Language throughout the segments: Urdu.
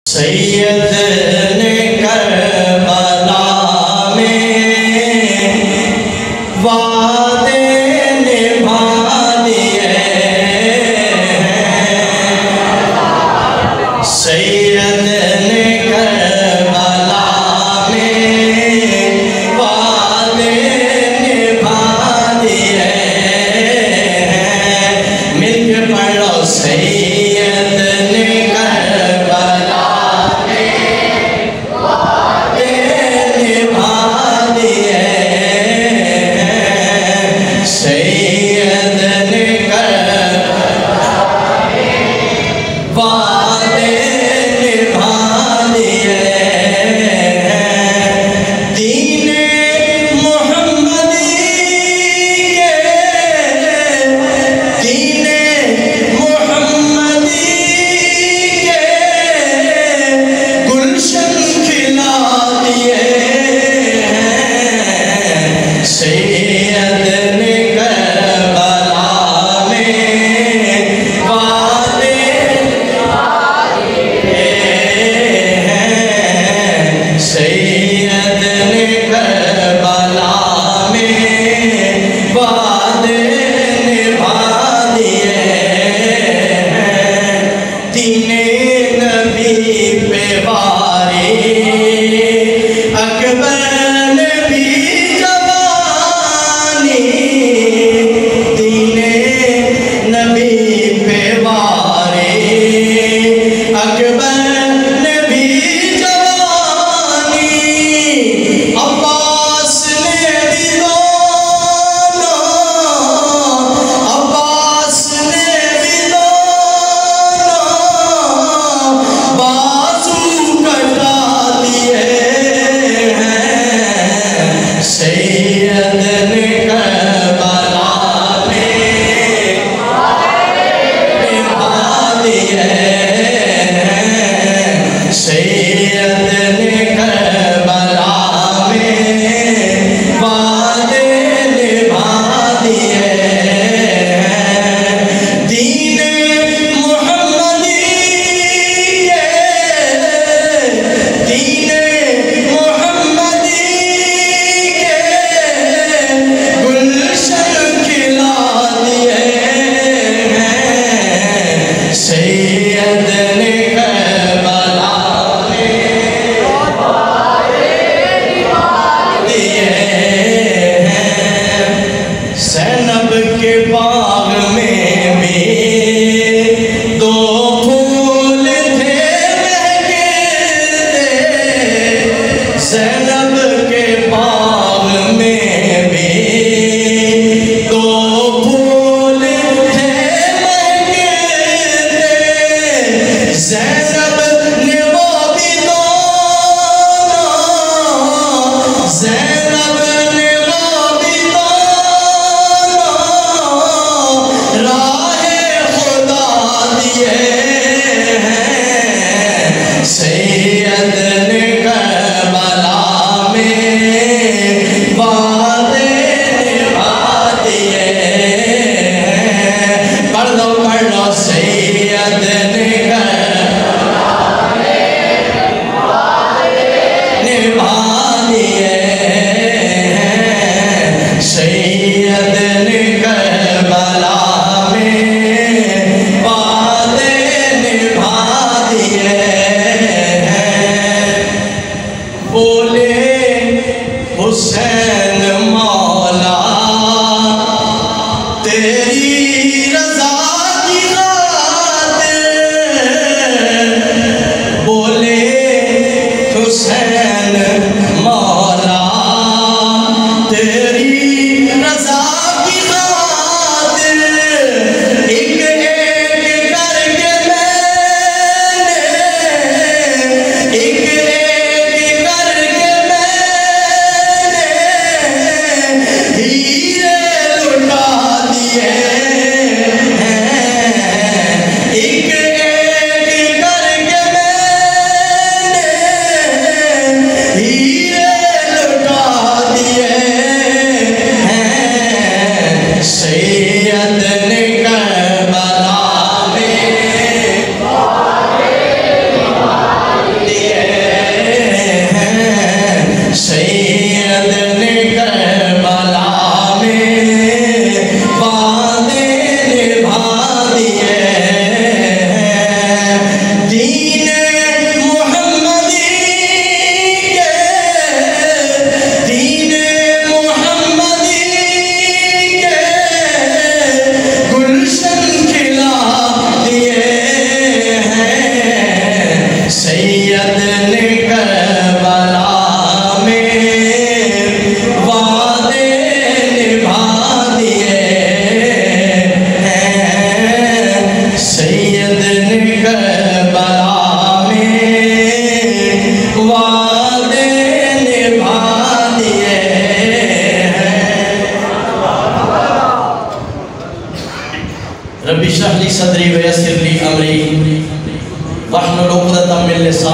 سید نے کربلا میں وعدے نبھا دیے ہیں، سید نے کربلا میں وعدے نبھا دیے ہیں، مل کے پڑھو سید نے کربلا سید نے کربلا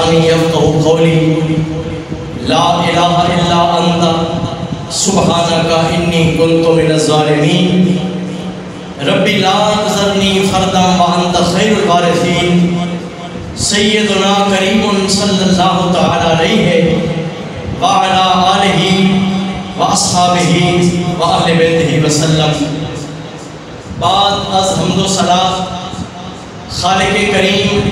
لسانی یفقهوا قولی لا الہ الا انت سبحانک انی کنت من الظالمین ربی لا تذرنی فردا وانت خیر الوارثین سیدنا کریم صلی اللہ تعالی علیہ وعلا آلہ واصحابہ واہل بیتہ وسلم۔ بعد از حمد و صلاۃ خالق کریم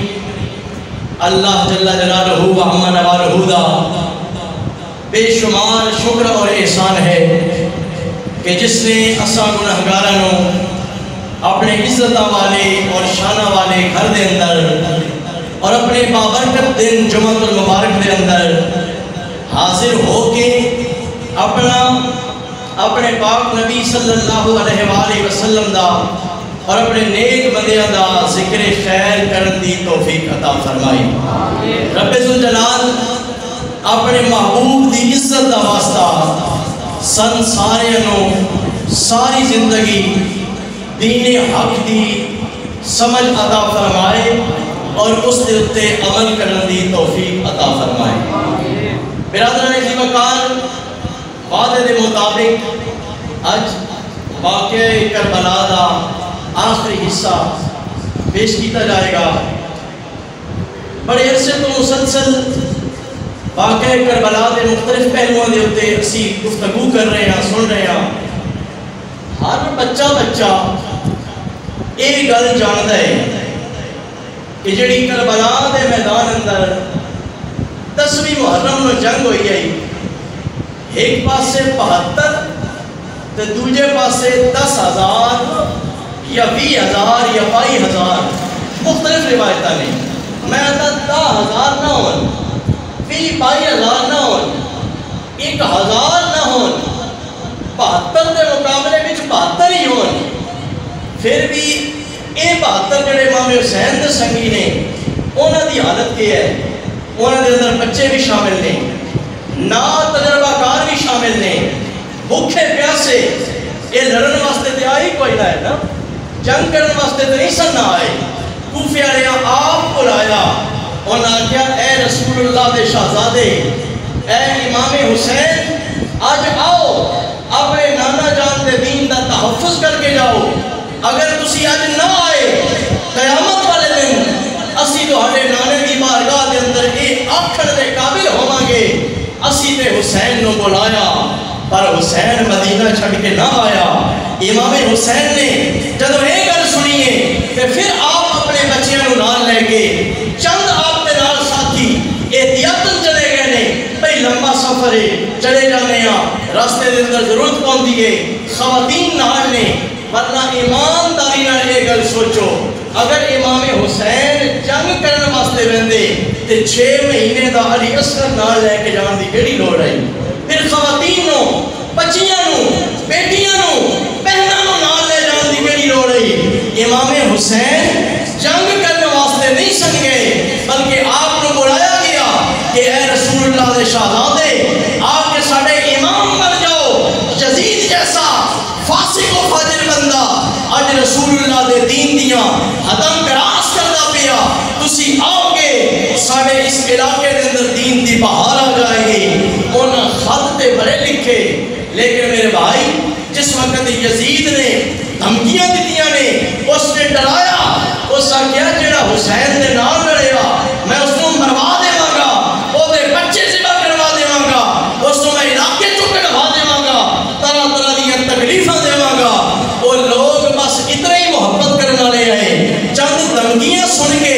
اللہ جل جلالہ و عم نوالہ دا بے شمار شکر اور احسان ہے کہ جس نے اساں گنہگاراں اپنے عزت والے اور شانہ والے گھر دے اندر اور اپنے بابرکت دن جمعۃ المبارک دے اندر حاضر ہو کے اپنے پاک نبی صلی اللہ علیہ وآلہ وسلم دا اور اپنے نیک بندیاں دا ذکر خیر کرن دی توفیق عطا فرمائی۔ رب ذوالجلال اپنے محبوب دی عزت دا واسطہ سن ساریاں ساری زندگی دین حق دی سمجھ عطا فرمائے اور اس دے اتے عمل کرن دی توفیق عطا فرمائے۔ برادران عزیز وقار وعدے دے مطابق اج واقعہ کربلا دا آخری حصہ پیش کیتا جائے گا۔ بڑے عرصے تو مسلسل واقعہ کربلا دے مختلف پہلوؤں دے اتے اسی گفتگو کر رہے ہیں، سن رہے ہیں۔ ہر بچہ ایک گل جانتا ہے کہ جڑی کربلا دے میدان اندر 10ویں محرم میں جنگ ہوئی ہے، ایک پاسے 72 تے دوجے پاسے 10,000 یا 20,000 یا 22,000 مختلف روایتاں نے۔ میں آتا 10,000 نہ ہون، 22,000 نہ ہون، 1,000 نہ ہون، 72 دے مقابلے میں 72 ہی ہون، پھر بھی اے 72 جڑے امام حسین دے سنگی نے انہاں دی حالت کیا ہے؟ انہاں دے اندر بچے بھی شامل نے، نا تجربہ کار بھی شامل نے، بھوکے پیاسے، اے لڑن واسطے تے آئی کوئی نہ ہے نا، جنگ کرن واسطے تے نہیں سن نہ آئے۔ کوفے والے آپ کو لایا، انہاں کیا اے رسول اللہ دے شہزادے، اے امام حسین آج آؤ اپنے نانا جان دے دین دا تحفظ کر کے جاؤ، اگر تسی آج نہ آئے قیامت والے دن اسی تو ہڑے نانے دی بارگاہ دے اندر ایک آکھڑ دے قابل ہوواں گے اسی تے حسین نو بلایا، پر حسین مدینہ چھڑ کے نہ آیا۔ امام حسین نے جب یہ گل سنیے تے پھر آپ اپنے بچیاں نو نال لے کے چند آپ کے نال ساتھی احتیاطاً چلے گئے نے، بھئی لمبا سفر ہے چلے جانے ہاں، راستے دے اندر ضرورت پوندی ہے، خواتین نال نے، ورنہ ایمانداری نال یہ گل سوچو اگر امام حسین جنگ کرنے واسطے رہندے تے 6 مہینے دا علی اصغر نال لے کے جان دی کیڑی لوڑ ہے؟ پھر خواتین نو، بچیاں نو، بیٹیاں نو، بہناں نو نال لے جان دی کیڑی لوڑ ہے؟ امام حسین جنگ کرنے واسطے نہیں سن گئے بلکہ آپ کو بلایا گیا کہ اے رسول اللہ دے شہزادے آپ کے ساڑھے امام بن جاؤ، یزید جیسا فاسق و فاجر بندہ آج رسول اللہ دے دین دیاں حدم کراس کرنا پیا، تسی آؤ گے ساڑھے اس علاقے دے اندر دین دی بہار آ جائے گی۔ انہاں خط تے بڑے لکھے، لیکن میرے بھائی جس وقت یزید نے دھمکیاں دیتیاں نے، اس نے ڈرایا، اس کا کیا جڑا حسین دے نام لڑیا میں اس کو مروا دے مانگا، وہ دے بچے ذبح کروا دے مانگا، اس کو میں علاقے چکے ڈھا دے مانگا، طرح طرح دیا تکلیفاں دے مانگا۔ وہ لوگ بس اتنا ہی محبت کرنے والے آئے، چند دھمکیاں سن کے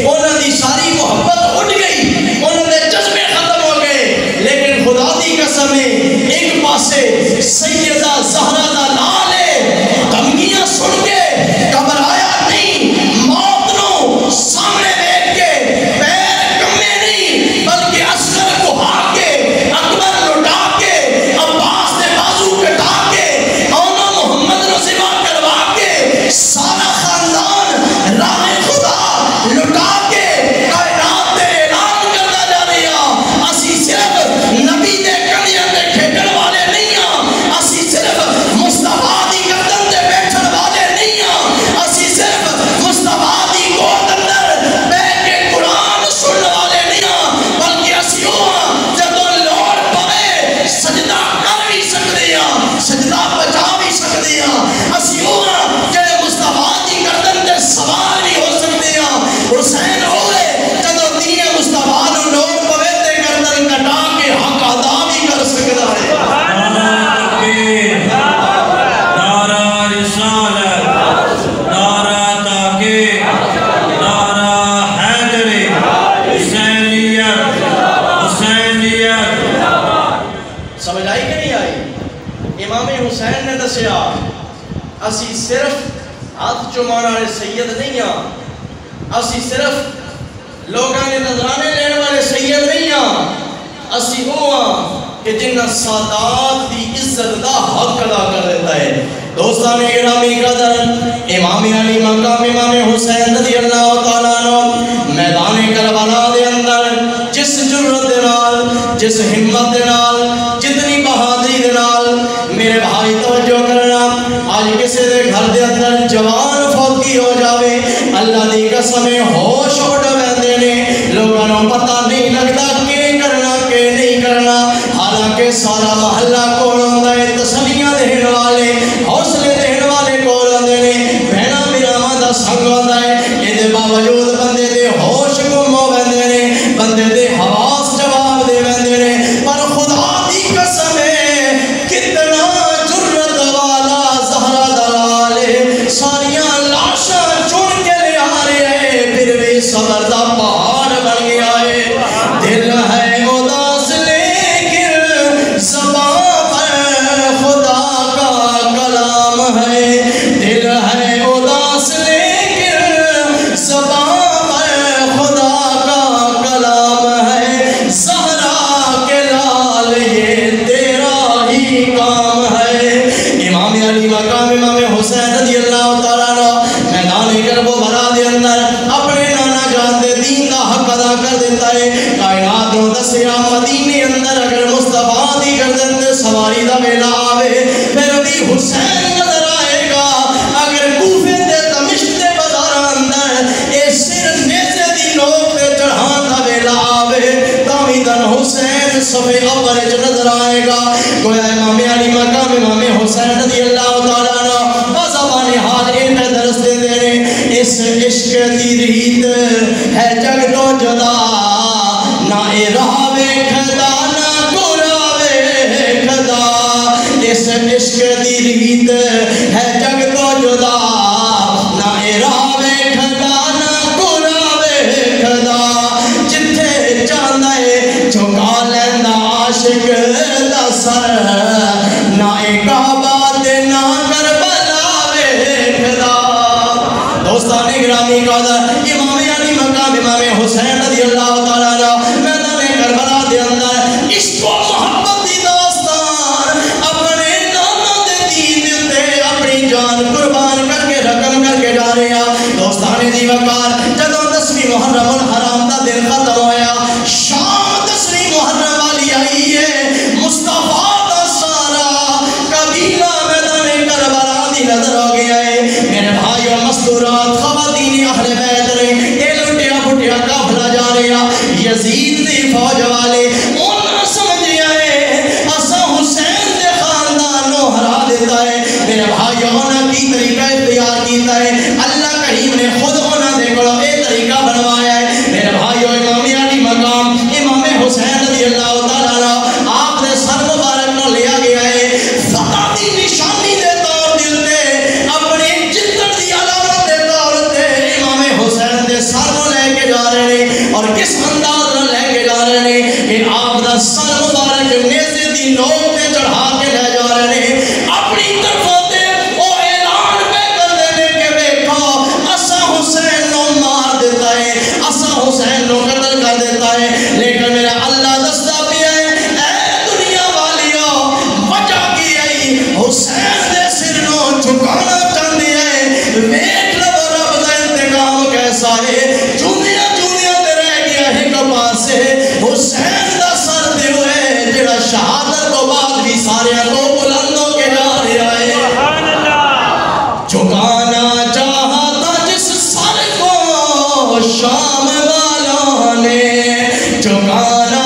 انہوں دی ساری محبت اٹھ گئی، انہوں نے جذبے ختم ہو گئے، لیکن خدا دی قسم ایک پاسے سیدہ زہرا دا لال ہے، دھمکیاں سن کے گھبرایا نہیں، موت نو سامنے دیکھ کے حسین نے دسیا اسی صرف ہاتھ چومانے والے سید نہیں ہاں، اسی صرف لوگاں نے نظرانے لینے والے سید نہیں ہاں، اسی وہ ہاں کہ جنہ سادات دی عزت دا حق ادا کر دیتا ہے۔ دوستان گرامی قدر، امام علی مقام امام حسین رضی اللہ تعالیٰ عنہ میدان کربلا دے اندر جس جرت دے نال، جس ہمت دے نال، جتنی بہادری دے نال، میرے بھائی توجہ کرنا، آج کسی دے گھر دے اندر جوان فوتی ہو جاوے، اللہ دی قسم ہوش اڑ ویندے نے، لوگاں نوں پتہ نہیں لگدا کہ کرنا کہ نہیں کرنا، حالانکہ سارا محلہ کول ہوندا ہے، تسلیاں دین والے، حوصلے دین والے کول ہوندے نے، بہنا براواں دا سنگ ہوندا ہے، اے باوجود بندے دے ہوش گم ہو ویندے نے، بندے دے حواس جواب دے ویندے نے، پر خدا دی قسم ہے کتنا جرت والا زہرا دلال ساریاں لاشاں چن کے لے آ رہے ہیں، پھر بھی صبر دا پہاڑ بن گیا ہے۔ دل ہے اداس لیکن زبان پر خدا کا کلام ہے، دل ہے اداس لیکن زبان پر خدا کا کلام ہے، زہرا کے لال یہ تیرا ہی کام ہے۔ امام علی مقام امام حسین رضی اللہ تعالیٰ عنہ میدان کرب و بلا دے اندر اپنے نانا جان دے دین دا حق ادا کر دیتا ہے۔ کائنات نو دسیا مدینے اندر اگر مصطفیٰ دی گردن تے سواری دا ویلا آوے پھر بھی حسین نظر آئے گا، اگر کوفے تے دمشق دے بازاراں اندر اے سر نیزے دی نوک تے چڑھان دا ویلا آوے تاوی دن حسین صفے اول وچ نظر آئے گا۔ گویا امام علی مقام امام حسین رضی اللہ تعالیٰ عنہ بازبان حال ان میں درس دے دینے، اس عشق دی ریت ہے جگ تو جدا، نہ اے راہ ویکھدا نہ گورا ویکھدا، اس عشق دی ریت ہے جگ تو جدا، نہ اے راہ ویکھدا نہ گورا ویکھدا، جتھے چاہندا ہے جھکا لیندا عاشق دا سر، نہ اے کعبہ تے نہ کربلا ویکھدا۔ دوستان گرامی قدر، امام علی مقام امام حسین رضی اللہ تعالیٰ عنہ میدان کربلا دے اندر عشق و محبت دی داستان اپنے نانا دے دین تے اپنی جان قربان کر کے رقم کر کے جا رہے ہیں۔ دوستان دی وقار جدوں 10ویں محرم الحرام دا دن ختم ہویا، شام 10ویں محرم والی آئی ہے، مصطفیٰ دا سارا قبیلہ میدان کربلا دی نظر ہو گیا ہے۔ میرے بھائیوں مستورات خواتین اہل بیت نے اے لٹیا پھٹیا قافلہ جا رہا، یزید دی فوج والے انہاں سمجھیا ہے اسا حسین دے خاندان نو ہرا دیتا ہے۔ میرے بھائیوں انہاں کی طریقہ اختیار کیتا ہے، اللہ کریم نے خود انہاں دے کولوں اے طریقہ بنوایا ہے۔ میرے بھائیوں امام علی مقام امام حسین رضی اللہ تعالیٰ عنہ آپ نے سر مبارک نو لیا گیا ہے، فتح دی نشانی دے طور دے اپنے جتن دی علامت دے طور تے امام حسین دے سر نو لے کے جا رہے ہیں، اور کس انداز نو لے کے جا رہے ہیں کہ آپ دا سر مبارک نیزے دی نوک تے چڑھا کے لے جا رہے ہیں، اپنی طرفوں تے او اعلان پہ کر دینے کہ دیکھو اسا حسین نو مار دیتا ہے، اسا حسین نو قتل کر دیتا ہے، لیکن میرا اللہ دستا پیا ہے اے دنیا والیو وجہ کی آئی حسین دے سر نو جھکانا چاہتے ہیں، ویٹ لو رب دا انتقام کیسا ہے، چوندیاں چوندیاں تے رہ گیا ہے کپاس سے حسین دا سر دے ہوئے جڑا شہادت کو بعد بھی سارے کو بلند ہو کے جا رہا ہے۔ جھکانا چاہا تھا جس سر کو شام والوں نے، جھکانا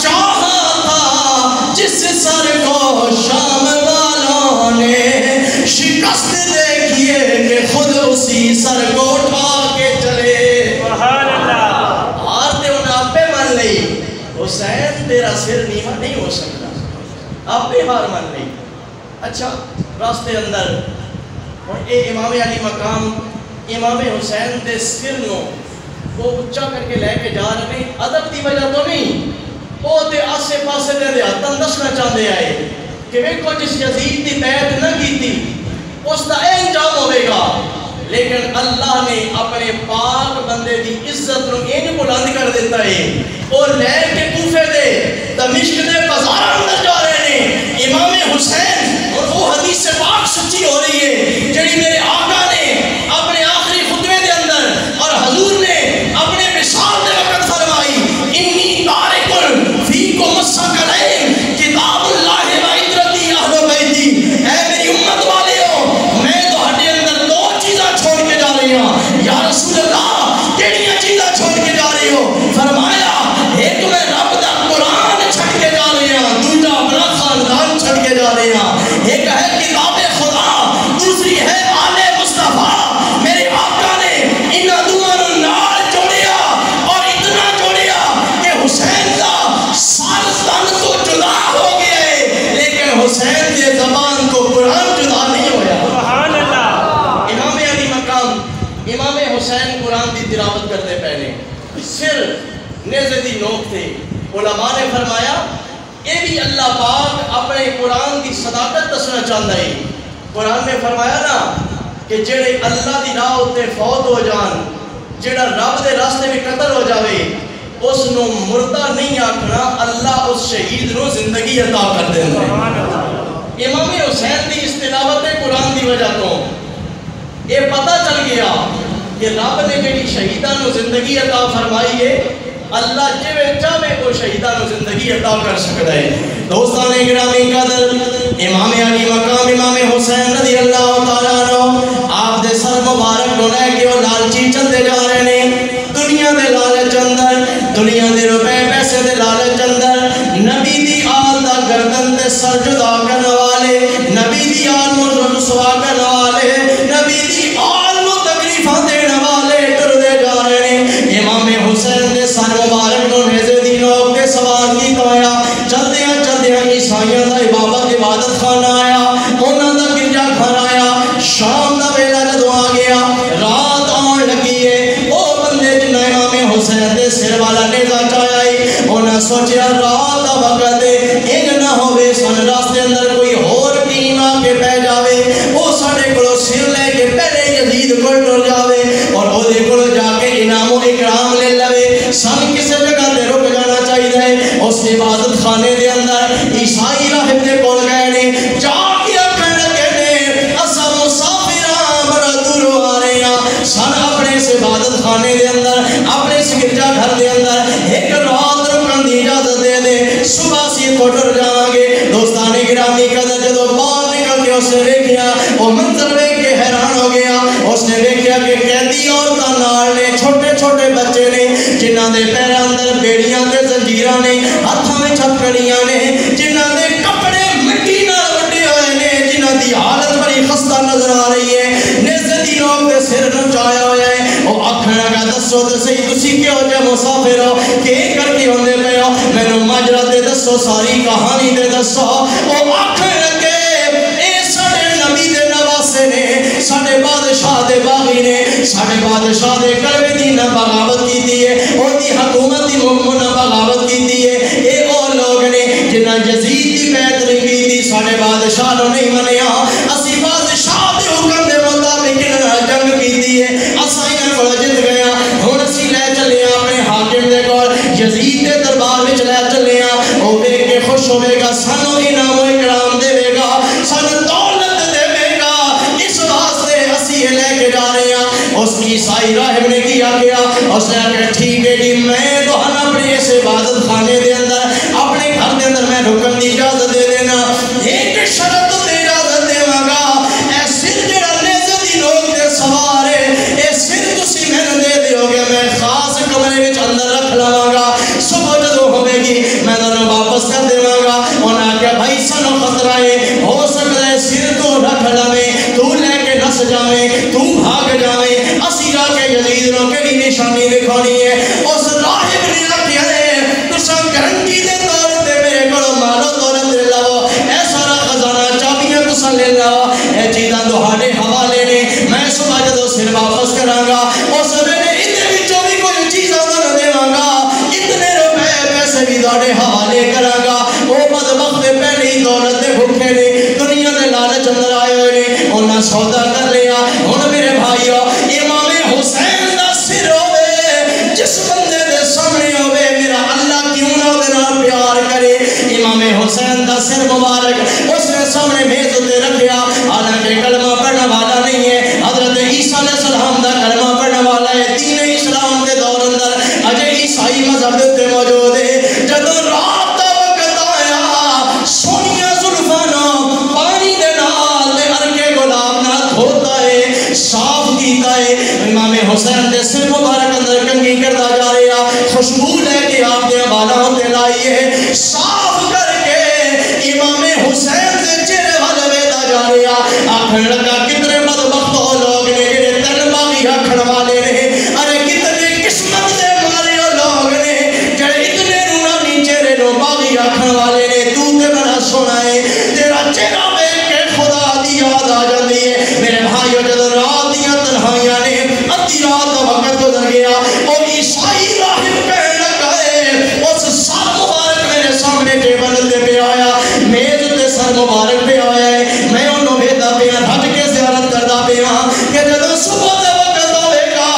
چاہا تھا جس سر کو شام والوں نے، شکست دیکھیے کہ خود اسی سر کو اٹھا کے چلے۔ ہار تے انہیں آپ پہ مان لئی، حسین تیرا سر نیمہ نہیں ہو سکتا، آپ پہ ہار مان لئی۔ اچھا راستے اندر اور اے امام علی مقام امام حسین دے سر نو وہ اچھا کر کے لے کے جا رہے ہیں، ادب دی وجہ تو نہیں، وہ تے آسے پاسے دے ہاتھاں دسنا چاہتے آئے کہ ویکھو جس یزید کی بیعت نہ کی اس کا اے انجام ہوئے گا، لیکن اللہ نے اپنے پاک بندے دی عزت نو این بلند کر دیتا ہے اور لے کے کوفے دے دمشق دے بازار اندر جا رہے ہیں امام حسین، اور وہ حدیث پاک سچی ہو رہی ہے جڑی میرے آقا نے اپنے آخری خطبے دے اندر اور حضور نے اپنے وصال دے وقت فرمائی، انی تارکن فیکم الثقلین کتاب اللہ و عترتی اہل بیتی، اے میری امت والیو میں تہاڈے اندر دو چیزاں چھوڑ کے جا رہی ہوں۔ یا رسول اللہ کیڑیاں چیزاں چھوڑ کے جا رہی ہو؟ فرمایا ایک میں رب دا قرآن چھڑ کے جا رہی ہوں، دوسرا اپنا خاندان چھڑ کے جا رہی ہوں، ایک ہے کتاب خدا، دوسری ہے آل مصطفیٰ۔ میرے آقا نے ان دونوں نال جوڑیا اور اتنا جوڑیا کہ حسین دا سر تن تو جدا ہو گیا ہے، لیکن حسین کے زبان کو قرآن جدا نہیں ہویا۔ سبحان اللہ۔ امام علی مقام امام حسین قرآن دی تلاوت کرتے پہلے سر نیزے دی نوک تھے، علماء نے فرمایا یہ بھی اللہ پاک اپنے قرآن کی صداقت دسنا چاہتا ہے۔ قرآن میں فرمایا نا کہ جڑے اللہ دی راہ تے فوت ہو جان، جڑا رب دے راستے میں قتل ہو جاوے، اس نو مردہ نہیں آکھنا، اللہ اس شہید نو زندگی عطا کر دیں گے۔ امام حسین دی اس تلاوت قرآن دی وجہ تو یہ پتہ چل گیا کہ رب نے جڑی شہیدان نو زندگی عطا فرمائی ہے، اللہ جوے چاہے کو شہیدان نو زندگی عطا کر سکتا ہے۔ دوستان گرامی قدر، امام علی مقام امام حسین رضی اللہ تعالیٰ عنہ آپ دے سر مبارک نو لے کے وہ لالچی چلتے جا رہے ہیں، دنیا دے لالچ اندر، دنیا دے روپے پیسے دے لالچ اندر، نبی دی آل دا گردن تے سر جدا کرنے والے، نبی دی آل نو رسوا کرنے والے، نبی دی آل نو تکلیفاں دینے والے ٹردے جا رہے ہیں۔ امام حسین دے سر مبارک نو نیزے دی نوک کے سوار کی تویا، چلدیاں چلدیاں عیسائیاں دا عبادت خانہ آیا، انہاں دا گرجا گھر آیا، شام دا ویلا جدوں آ گیا، رات آن لگی ہے، او بندے جنہ امام حسین دے سر والا نیزہ چاہیا ہے، انہاں سوچیا رات دا وقت ہے، انج نہ ہوئے سن راستے اندر کوئی اور ٹیم آ کے پہ جاوے، وہ ساڑھے کلو سر لے کے پہلے یزید کو ٹر جاوے اور وہ دے کلو جا کے انعام و اکرام لے لوے، سن کسے جگہ دے رک جانا چاہیے ہے۔ اس عبادت خانے دے اندر عیسائی راہب دے کول گئے نے، جا کے اکھن لگے نے اسا مسافران بڑا دوروں آ رہے ہیں، سن اپنے اس عبادت خانے دے اندر، اپنے اس گرجا گھر دے اندر ایک رات رکن دی اجازت دے دے، صبح سی کو ٹر جاؤں گے۔ دوستان گرامی قدر جدو باہر نکل کے اس نے دیکھیا، وہ منظر دیکھ کے حیران ہو گیا، اس نے دیکھیا کہ قیدی عورتاں نال نے، چھوٹے چھوٹے بچے نے، جنہاں دے پیراں اندر بیڑیاں تے زنجیراں نے، ہاتھاں وچ ہتھکڑیاں نے، جنہاں دے کپڑے مٹی نال وڈے ہوئے نے، جنہاں دی حالت بڑی خستہ نظر آ رہی ہے، نیزے دی نوک تے سر نچایا ہوا ہے۔ وہ آکھن لگا دسو تے صحیح تسی کیوں جے مسافر ہو، کہ کر کے ہوندے پئے ہو، مینوں ماجرا تے دسو، ساری کہانی تے دسو۔ وہ آکھن لگے اے ساڈے نبی دے نواسے نے، ساڈے بادشاہ دے باغی نے، ساڈے بادشاہ دے کلبے دی نہ بغاوت کیتی ہے، او دی حکومت دی مکمل نہ بغاوت کیتی ہے۔ اے او لوگ نے جنہاں یزید دی بیعت نہیں کیتی، ساڈے بادشاہ نو نہیں منیا، اسی بادشاہ دے حکم دے مطابق انہاں جنگ کیتی ہے، اساں انہاں کول جت گئے ہاں، ہن اسی لے چلے ہاں اپنے حاکم دے کول، یزید دے دربار وچ لے چلے ہاں، او ویکھ کے خوش ہوے گا، سانو انعام و اکرام دے گا، سانو دولت دے گا، اس واسطے اسی یہ لے کے جا رہے ہیں۔ اس عیسائی راہب نے کیا گیا، اس نے کہا ٹھیک ہے جی، میں تو ہن اپنے اس عبادت خانے دے اندر، اپنے گھر دے اندر میں رکن دی اجازت دے دینا، ایک شرط تے اجازت دیواں گا، اے سر جڑا نیزے دی نوک تے سوار ہے، اے سر تسی مینوں دے دیو گے، میں خاص کمرے وچ اندر رکھ لواں گا، صبح جدوں ہوے گی میں تانوں واپس کر دیواں گا۔ انہاں کہا بھائی سانوں خطرہ ہے، ہو سکتا ہے سر تو رکھ لویں، تو لے کے نس جاویں، تو بھاگ جاویں، اسی جا کے یزید نو کیڑی نشانی دکھانی ہے۔ اس راہب نے آکھیا ہے تساں گارنٹی دے طور تے میرے کولوں مالو دولت لے لو، اے سارا خزانہ چابیاں تساں لے لو، اے چیزاں تہاڈے حوالے نے، میں صبح جدوں سر واپس کراں گا اس ویلے اِدھے وچوں بھی کوئی چیزاں نہ دیواں گا، اتنے روپے پیسے بھی تہاڈے حوالے کراں گا۔ وہ بدبخت پہلے ہی دولت دے بھوکے حسین دے سر مبارک اندر کنگھی کردا جا رہا خوشبو لے کے آپ دے بالاں تے لائیے صاف کر کے امام حسین دے چہرے وال ویدا جا رہا آکھن لگا کتنے بدبختو لوگ نے جڑے تن باغی آکھن والے نے ارے کتنے قسمت دے مارے لوگ نے جڑے اتنے نورانی چہرے نو باغی آکھن والے نے تو تے بڑا سونا ہے تیرا چہرہ ویکھ کے خدا دی یاد آ جاندی ہے میرے بھائیو جدوں رات دیاں تنہائیاں نے ادھی رات دا وقت گزر گیا اور عیسائی راہب کہنے لگا ہے اس سر مبارک میرے سامنے ٹیبل تے پہ آیا میز تے سر مبارک پہ آیا ہے میں انہوں بھیدا پیا رج کے زیارت کردا پیا کہ جدوں صبح دا وقت ہوے گا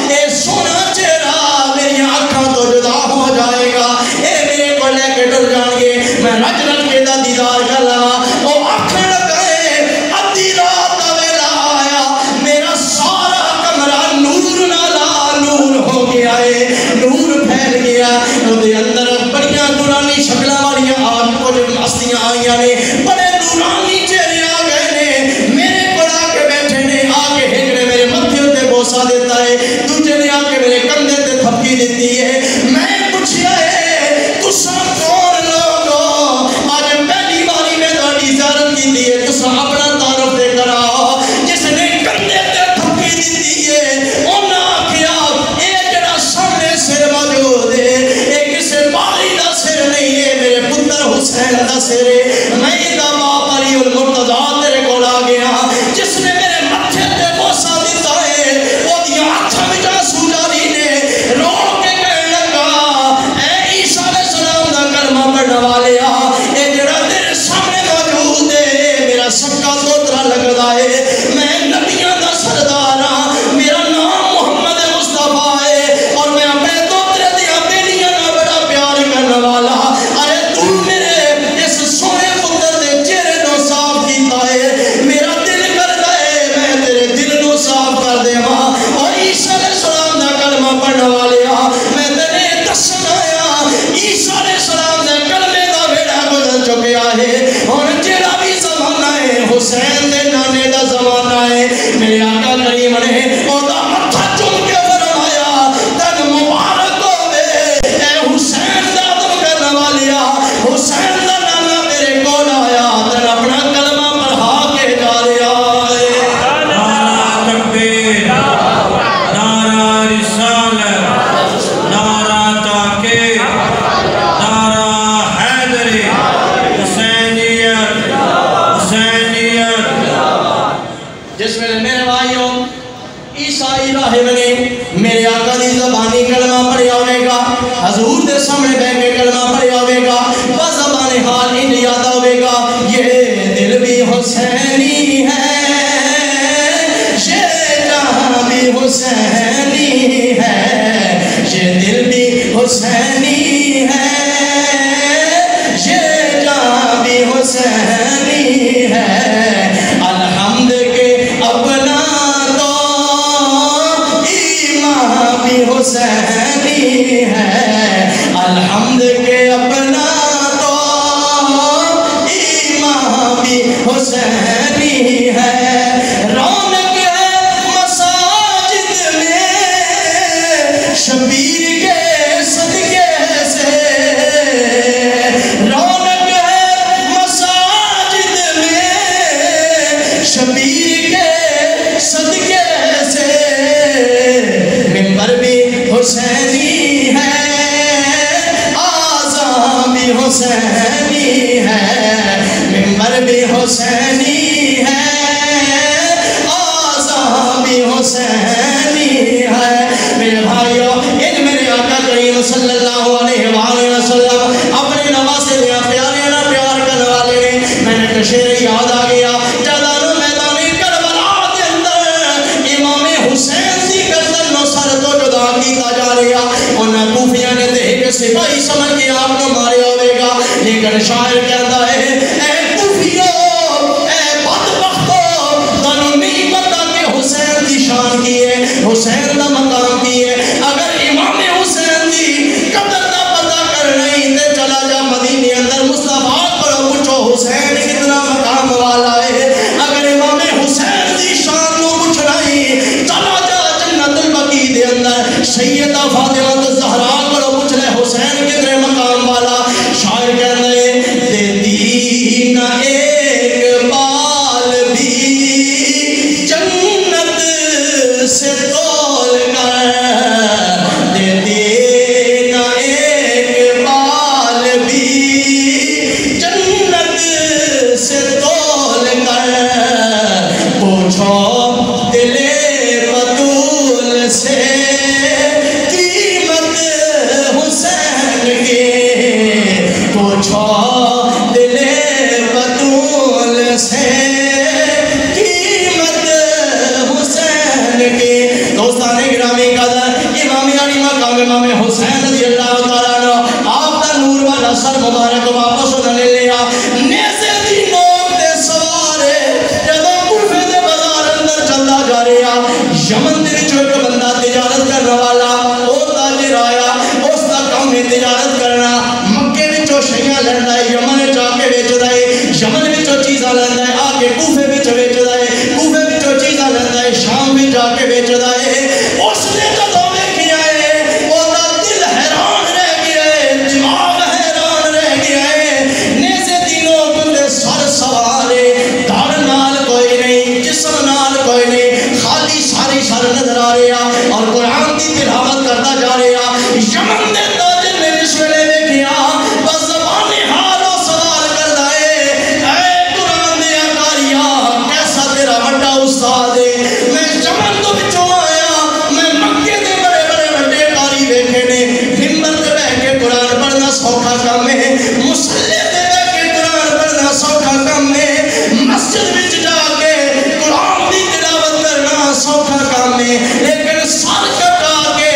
اے سونا چہرہ میری آنکھاں تو جدا ہو جائے گا اے میرے کو لے کے ڈر جان گے میں رج رج کے دا دیدار کر لواں او آکھن لگا ہے ادھی رات دا ویلا آیا میرا سارا کمرہ نور نالا نور ہو گیا ہے نور پھیل گیا اودے اندر بڑیاں نورانی شکلاں والیاں آج کچھ ہستیاں آئیاں نے بڑے نورانی چہرے آ گئے نے میرے کول آ کے بیٹھے نے آ کے ایک نے میرے متھے تے بوسا دیتا ہے دوجے نے آ کے میرے کندھے تے تھپکی دیتی ہے میں پوچھیا ہے تساں کون لوگ ہو آج پہلی باری میں تہاڈی زیارت کیتی ہے تساں اپنا تعارف دے کراؤ جس نے کندھے تے تھپکی دیتی ہے انہاں آکھیا اے جڑا سامنے سر موجود ہے اے کسے باغی دا سر نہیں ہے میرے پتر حسین دا سر ہے میں دا باپ علی المرتضیٰ تیرے کول آ گیا جس نے میرے متھے تے بوسا دیتا ہے او دی آنکھاں وچ آنسو جاری نے رو کے کہنے لگا اے عیسیٰ علیہ السلام دا کلمہ پڑھنے والیا اے جڑا تیرے سامنے موجود ہے میرا سکا دوترا لگدا ہے میں نبیاں دا سردار ہاں میرا نام محمد مصطفیٰ ہے اور میں اپنے دوترے دیاں بیٹیاں نال بڑا پیار کرنے والا ارے تو میرے اس سونے پتر دے چہرے نو صاف کیتا ہے میرا دل کردا ہے میں تیرے دل نو صاف کر دیواں اور عیسیٰ علیہ السلام دا کلمہ پڑھنے والیا میں تیرے دسن آیا عیسیٰ علیہ السلام دے کلمے دا ویڑا گزر چکیا ہے اور جڑا بھی زمانہ ہے حسین دے نانے دا زمانہ ہے میرے آقا کریم نے او دا متھا چوم کے فرمایا تن مبارک ہوے اے حسین دا ادب کرنے والیا حسین دا نانا میرے کول آیا تن اپنا کلمہ پڑھا کے جا رہا ہے نعرہ تکبیر نعرہ رسالت نعرہ تحقیق نعرہ حیدری حسینیت حسینیت جس میں میرے بھائیوں عیسائی راہب نے میرے آقا دی زبانی کلمہ پڑھیا ہوئے گا حضور دے سامنے بیٹھ کے کلمہ پڑھیا ہوئے گا بزبان حال انج یاد ہوئے گا یہ دل بھی حسینی ہے یہ جہاں بھی حسینی ہے یہ دل بھی حسینی ہے یہ جہاں بھی حسینی ہے الحمد کے اپنا تو ایمان بھی حسینی ہے الحمد کے اپنا تو ایمان بھی حسینی ہے رونق ہے مساجد میں شبیر کے صدقے سے رونق ہے مساجد میں شبیر کے صدقے سے ممبر بھی حسینی ہے آذان بھی حسینی ہے ممبر بھی حسینی ہے آذان بھی حسینی ہے میرے بھائیو ان میرے آقا کریم صلی اللہ علیہ وآلہ وسلم اپنے نواسے دیا پیارے نہ پیار کرنے والے نے میں نے شعر یاد آ گیا جدانو میدان کربلا دے اندر امام حسین دی گردن نو سر تو جدا کیتا جا رہا انہاں کوفیاں نے تے ایک سپاہی سمجھ کے آپ کو ماریا ہوئے گا لیکن شاعر کہتا ہے اے کوفیو اے بدبختو تانوں نہیں پتا کہ حسین دی شان کی ہے حسین دا مقام کی ہے اگر امام حسین دی قدر دا پتہ کر نہیں تے چلا جا مدینے اندر مصطفیٰ کو پوچھو حسین کتنا مقام والا ہے اگر امام حسین دی شان نو پوچھنا ہی چلا جا جنت البقیع پوچھو دل بطول سے قیمت حسین کی۔ دوستان گرامی قدر امام علی مقام امام حسین رضی اللہ تعالیٰ عنہ آپ کا نور والا سر مبارک واپس انہوں نے لیا، نیزے دی نوک دے سوارے جدوں کوفے دے بازار اندر چلدا جا رہا، یمن دے وچوں ایک بندہ تجارت کرنے والا او تاجر آیا، اس دا کام ہے تجارت کرنا، مکے وچوں شیاں لیندا ہے، یمن جا کے بیچدا ہے، یمن وچوں چیزاں لیندا ہے آ کے کوفے وچ بیچدا ہے، کوفے وچوں چیزاں لیندا ہے شام وچ جا کے بیچدا ہے۔ اس نے جدوں ویکھیا ہے او دا دل حیران رہ گیا ہے، دماغ حیران رہ گیا ہے، نیزے دی نوک تے سر سوارے، دھڑ نال کوئی نہیں، جسم نال کوئی نہیں، خالی ساری سر نظر آ رہا اور قرآن کی تلاوت کرتا جا رہا۔ یمن دے تاجر نے اس ویلے دیکھیا بس زبان حال و سوال کردا ہے، اے قرآن دے اکاریا کیسا تیرا بڑا استاد ہے، میں یمن تو وچوں آیا، میں مکے دے بڑے بڑے بڑے قاری ویکھے نے، منبر تے بیٹھ کے قرآن پڑھنا سوکھا کام ہے، مصلی تے بیٹھ کے قرآن پڑھنا سوکھا کام ہے، مسجد وچ جا کے قرآن دی تلاوت کرنا سوکھا کام ہے، لیکن سر کٹا کے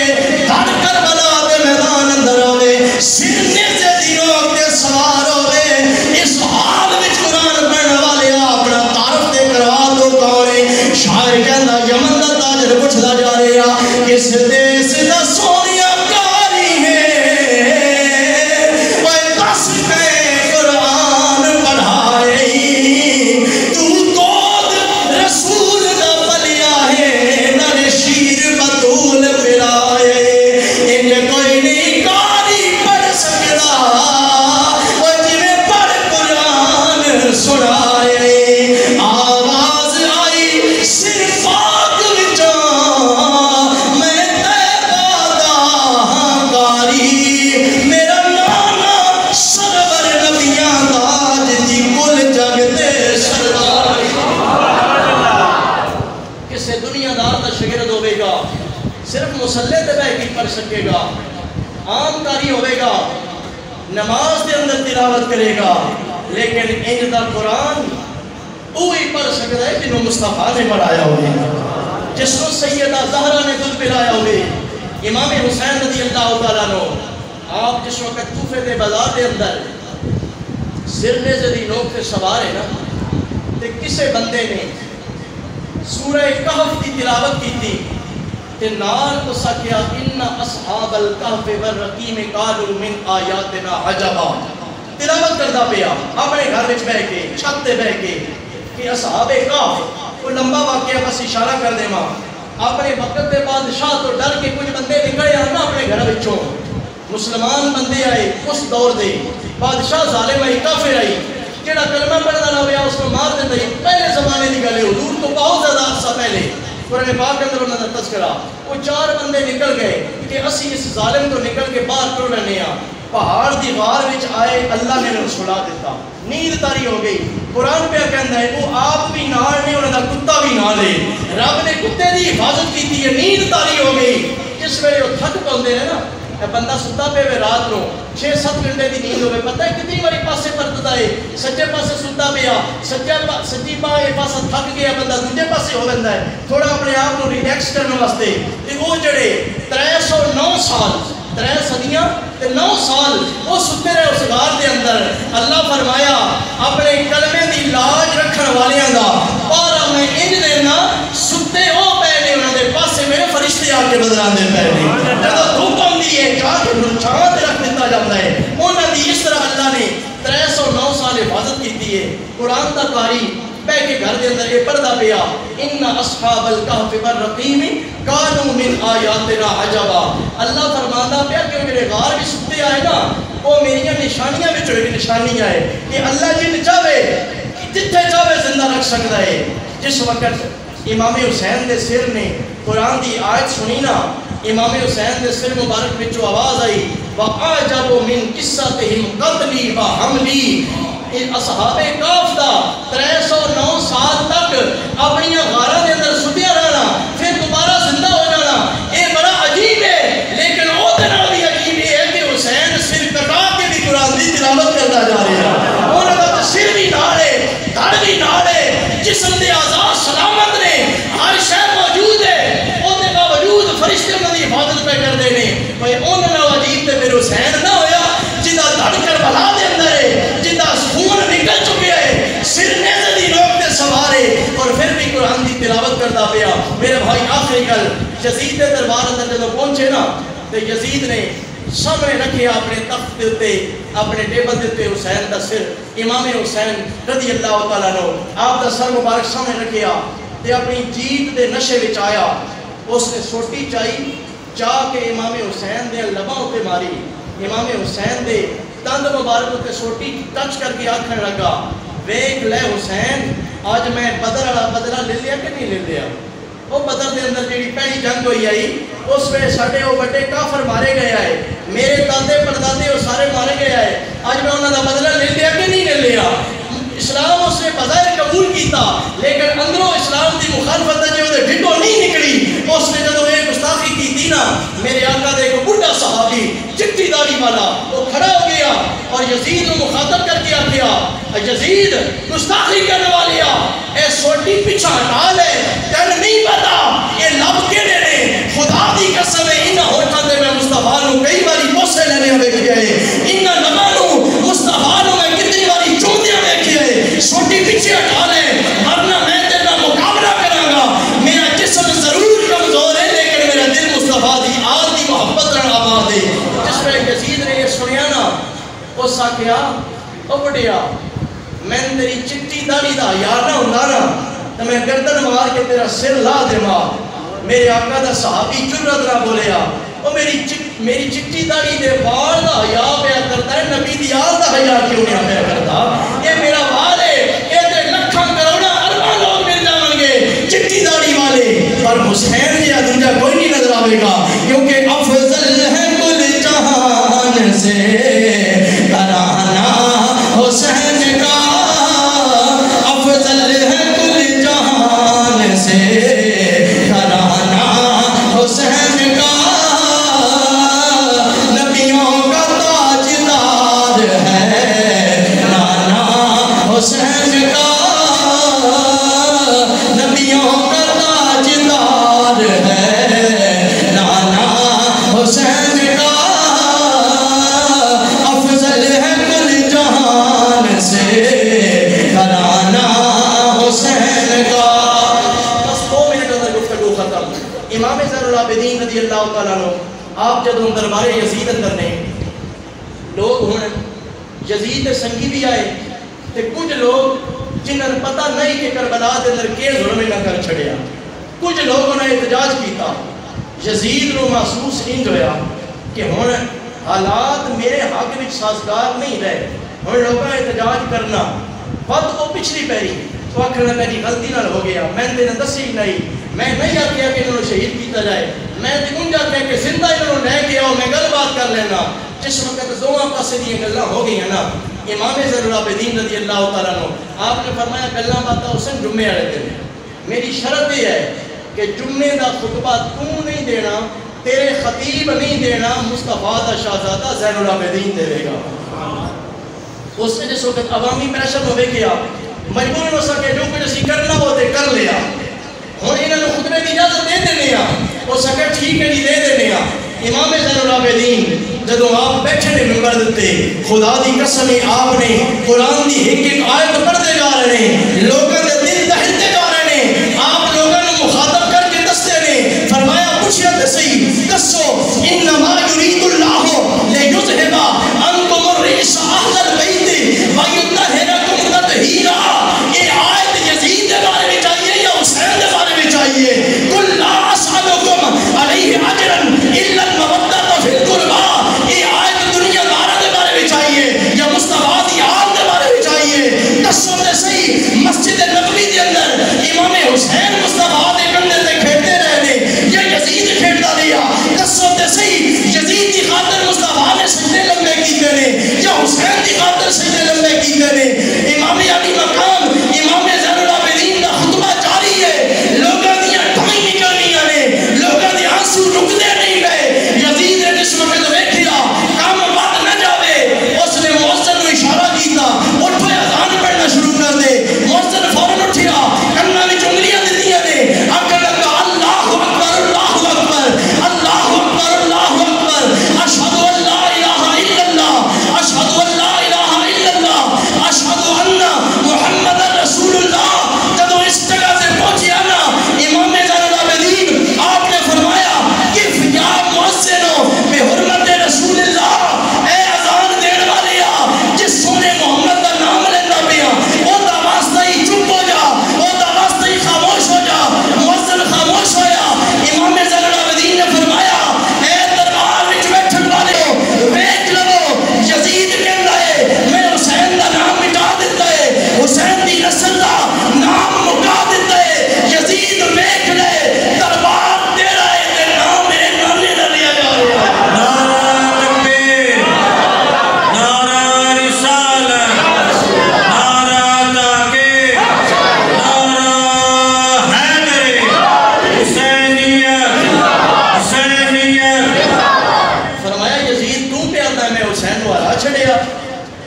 دھڑ کربلا دے میدان اندر ہوئے، سر نیزے دی نوک تے سوار ہوئے، اس حال وچ قرآن پڑھنے والے اپنا تعارف تے کروا دو کون ہے؟ شاعر کہندا یمن دا تاجر پوچھدا جا رہا کس دیس دا سونیا کاری ہے، اوے دس کے قرآن پڑھائے، تو گود رسول دا پلیا ہے، نر شیر بطول پلائے، ان کوئی نہیں کاری پڑھ سکدا، وہ جویں پڑھ قرآن سنائے۔ آواز آئی صرف آگ وچوں میں طیبہ دا کاری، میرا نانا سرور نبیاں دا جدی کل جگ دے سردار۔ کسے دنیا دار دا شگرد ہوئے گا، صرف مسلح تے بیٹھ کے پڑھ سکے گا، عام کاری ہوئے گا، نماز دے اندر تلاوت کرے گا، لیکن انج دا قرآن وہی پڑھ سکتا ہے جنہوں مصطفیٰ نے پڑھایا ہوئے، جس کو سیدہ زہرا نے دودھ پلایا ہوئے۔ امام حسین رضی اللہ تعالیٰ عنہ آپ جس وقت کوفے دے بازار دے اندر سر نیزے دی نوک تے سوار ہے نا، تے کسے بندے نے سورہ کہف کی تلاوت کی تھی تے نال کو سکیا ان اصحاب الکہف والرقیم قالوا من آیاتنا عجبا، تلاوت کردا پیا اپنے گھر وچ بیٹھ کے چھت تے بیٹھ کے کہ اصحاب کہف کو لمبا واقعہ بس اشارہ کر دے ماں، اپنے وقت دے بادشاہ تو ڈر کے کچھ بندے نکلے آنا اپنے گھر وچوں، مسلمان بندے آئے اس دور دے، بادشاہ ظالم آئی کافر آئی، جڑا کلمہ پڑھنا نہ ہویا اس کو مار دیتا ہی، پہلے زمانے دی گلے حضور تو بہت زیادہ عرصہ پہلے قرآن پاک کے اندر انہوں نے تذکرہ، وہ 4 بندے نکل گئے کہ اسی اس ظالم تو نکل کے باہر ٹر رہنے ہیں، پہاڑ دی غار وچ آئے، اللہ نے انہوں سلا دیتا، نیند تاری ہو گئی، قرآن پہ کہندا ہے وہ آپ بھی نال نے انہوں نے کتا بھی نال ہے، رب نے کتے دی حفاظت کی تھی، نیند تاری ہو گئی، جس ویلے وہ تھک پاؤندے ہیں نا، بندہ ستا پہ ہوئے رات نو 6-7 گھنٹے دی نیند ہوئے، پتہ ہے کتنی باری پاسے پرتدا ہے، سجے پاسے ستا پیا، سجی پاسا تھک گیا بندہ دوجے پاسے ہو بندہ ہے، تھوڑا اپنے آپ کو ریلیکس کرنے واسطے، تے وہ جڑے 309 سال 3 صدیاں تے 9 سال وہ ستے رہے اس غار دے اندر، اللہ فرمایا اپنے کلمے دی لاج رکھن والیاں دا پارا میں انج دینا، ستے او پہنے انہوں دے پاسے میرے فرشتے آ کے بدلان دے پہنے، جدو دھوپ آندی ہے چاہتے چھاں تے رکھ دیتا جاتا ہے، انہوں دی اس طرح اللہ نے 309 سال حفاظت کی ہے۔ قرآن دا قاری بیٹھ کے گھر دے اندر یہ پڑھدا پیا ان اصحاب الکہف والرقیم کانوا من آیاتنا عجبا، اللہ فرماندا پیا کہ میرے غار بھی ستے آئے نا، وہ میری نشانیاں وچوں ایک نشانی ہے کہ اللہ جن چاہے جتھے چاہے زندہ رکھ سکتا ہے۔ جس وقت امام حسین دے سر نے قرآن دی آیت سنی نا، امام حسین دے سر مبارک وچوں آواز آئی وَأَعْجَبُ مِن قِصَّتِهِمْ قَتْلِي وَحَمْلِي، اصحاب کہف دا 309 سال تک اپنی غارہ دے اندر ستیا رہنا، پھر دوبارہ زندہ ہو جانا، یہ بڑا عجیب ہے، لیکن وہ دن بھی عجیب ہے کہ حسین سر کٹا کے بھی قرآن دی تلاوت کرتا جا رہا ہے. انہوں کا سر بھی نالے دھڑ بھی نالے جسم دے اعضاء سلامت نے ہر شے موجود ہے اس کے باوجود فرشتے انہوں کی حفاظت پہ کرتے ہیں. بھائی انہوں عجیب تے میرے حسین نہ ہویا جنہ دھڑ کربلا دے اندر ہے جنہ خون نکل چکے ہے سر نیزے دی نوک تے سوارے اور پھر بھی قرآن دی تلاوت کرتا پیا. میرے بھائی آخری گل یزید کے دربار اندر جب پہنچے نا تو یزید نے سامنے رکھے اپنے تخت دے تے اپنے ٹیبل دے تے حسین دا سر امام حسین رضی اللہ تعالیٰ عنہ آپ دا سر مبارک سامنے رکھیا تے اپنی جیت دے نشے وچ آیا. اس نے سوٹی چائی چاہ کے امام حسین دے لباں تے ماری. امام حسین دے تند مبارک تے سوٹی ٹچ کر کے آکھن لگا ویکھ لے حسین آج میں بدر والا بدلہ لے لیا کہ نہیں لے لیا. وہ بدر دے اندر جیڑی پہلی جنگ ہوئی آئی اس میں ساڈے وہ بڑے کافر مارے گئے آئے میرے دادے پردادے وہ سارے مارے گئے آئے آج میں انہوں کا بدلہ لے لیا کہ نہیں لے لیا. اسلام اس نے بظاہر قبول کیتا لیکن اندروں اسلام دی مخالفت جو دے ڈھڈو نہیں نکلی. اس نے جدو ایک گستاخی کی تھی نا میرے آقا دے ایک بڑھا صحابی چٹی داڑھی والا وہ کھڑا ہو گیا اور یزید کو مخاطب کر کے آخیا یزید گستاخی کرنے والیا اے سوٹی پیچھا ہٹا لے تین نہیں پتا یہ لب کیڑے نے خدا دی قسم ہے انہاں ہوٹھاں تے میں مصطفیٰ نو کئی باری بوسے لینے ویکھے ہے انہاں لباں نو مصطفیٰ نو میں کتنی باری چومدیاں ویکھے ہے. سوٹی پیچھے ہٹا لے ورنہ میں تیرے نال مقابلہ کراں گا. میرا جسم ضرور کمزور ہے لیکن میرا دل مصطفیٰ دی آل دی محبت نال آباد ہے. جس میں یزید نے یہ سنیا نا اس آکھیا او بڑیا میں تیری چٹی داڑھی دا یار نہ ہوندا نا تو میں گردن مار کے تیرا سر لا دیواں. میرے آقا دا صحابی جرأت نہ بولیا او میری چٹی داڑھی دے بال دا حیا پیا کرتا ہے نبی دی آل دا حیا کیوں نہیں پیا کرتا. یہ میرا بال ہے یہ تے لکھاں کروڑاں ارباں لوگ مل جاون گے چٹی داڑھی والے پر حسین جا دوجا کوئی نہیں نظر آئے گا کیونکہ افضل ہے کل جہان سے ترانہ حسین کا افضل ہے کل جہان سے ترانہ حسین کا نبیوں کا تاجدار ہے ترانہ حسین کا نبیوں کا تاجدار ہے ترانہ حسین کا افضل ہے کل جہان سے ترانہ حسین کا. بس 2 منٹ اندر گفتگو ختم. امام زین العابدین رضی اللہ تعالیٰ عنہ آپ جدوں دربار یزید اندر نے لوگ ہوں یزید دے سنگی بھی آئے تے کچھ لوگ جنہاں پتہ نہیں کہ کربلا دے اندر کے ظلم نہ کر چھڑیا کچھ لوگوں نے احتجاج کیتا. یزید نو محسوس انج ہویا کہ ہن حالات میرے حق وچ سازگار نہیں رہے ہن لوگاں احتجاج کرنا بات کو پچھلی پیری تو آخر میری غلطی نہ ہو گیا میں نے دسی نہیں میں نہیں آخیا کہ انہوں نے شہید کیتا جائے میں انج آخیا کہ زندہ انہوں نے لے کے آؤ میں گل بات کر لینا. جس وقت دونوں پاسے دی گلاں ہو گئی ہیں نا امام زین العابدین رضی اللہ تعالیٰ عنہ آپ نے فرمایا گلاں باتاں اس دن جمعے والے دن میری شرط یہ ہے کہ جمعے دا خطبہ تو نہیں دینا تیرے خطیب نہیں دینا مصطفیٰ دا شہزادہ زین العابدین دے گا. اس نے جس وقت عوامی پریشر ہوئے کیا مجبور ہو سکے جو کچھ اسی کرنا وہ تے کر لیا ہوں انہوں نے خطبے کی اجازت دے دینے ہو سکے ٹھیک ہے نہیں دے دینے. امام زین العابدین جدو آپ بیٹھے نے ممبر دیتے خدا دی قسم آپ نے قرآن دی ایک آیت پڑھتے جا رہے ہیں لوگوں نے دل دہتے جا رہے ہیں آپ لوگوں نے مخاطب کر کے دستے نے فرمایا پوچھیا تے صحیح دسو انما یرید اللہ لیذھب عنکم الرجس اہل البیت ویطہرکم تطہیرا. یہ آیت یزید کے بارے میں چاہیے یا حسین کے بارے میں چاہیے. قل لا اسألکم علیہ اجرا الا المودۃ فی القربى. یہ آیت دنیا داروں کے بارے میں چاہیے یا مصطفیٰ دی آل کے بارے میں چاہیے. دسو تے صحیح مسجد نبوی کے اندر امام حسین مصطفیٰ دے کندھے تے کھیڈتے رہے یا یزید کھیڈتا رہا. دسو تے صحیح یزید کی خاطر مصطفیٰ نے سجدے لمبے کیتے نے یا حسین کی خاطر سجدے لمبے کیتے نے. امام علی مقام امام زین العابدین کا خطبہ جاری ہے لوگوں دیاں ٹھائیں نکلنیاں نے لوگوں دے آنسو رکدے نہیں گئے. یزید نے جس وقت ویکھیا کام بد نہ جاوے اس نے مؤذن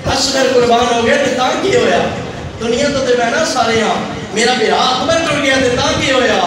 اصغر قربان ہو گیا تے تاں کی ہویا دنیا تو تے بہنا سارے ہاں میرا بیرا اکبر ٹر گیا تے تاں کی ہویا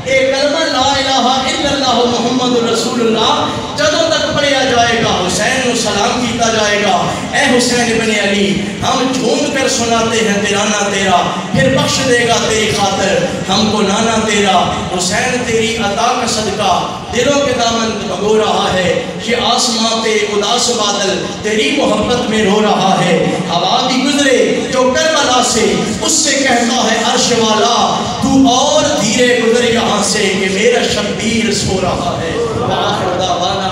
اے کلمہ لا الہ الا اللہ محمد رسول اللہ جدوں تک پڑھیا جائے گا حسین کو سلام کیتا جائے گا اے حسین ابن علی ہم جھوم کر سناتے ہیں تیرانا تیرا پھر بخش دے گا تیری خاطر ہم کو نانا تیرا حسین تیری عطا کا صدقہ دلوں کے دامن بھگو رہا ہے یہ آسمان پہ اداس بادل تیری محبت میں رو رہا ہے ہوا بھی گزرے جو کربلا سے اس سے کہتا ہے عرش والا تو اور دھیرے گزر یہاں سے کہ میرا شبیر سو رہا ہے وآخر دعوانا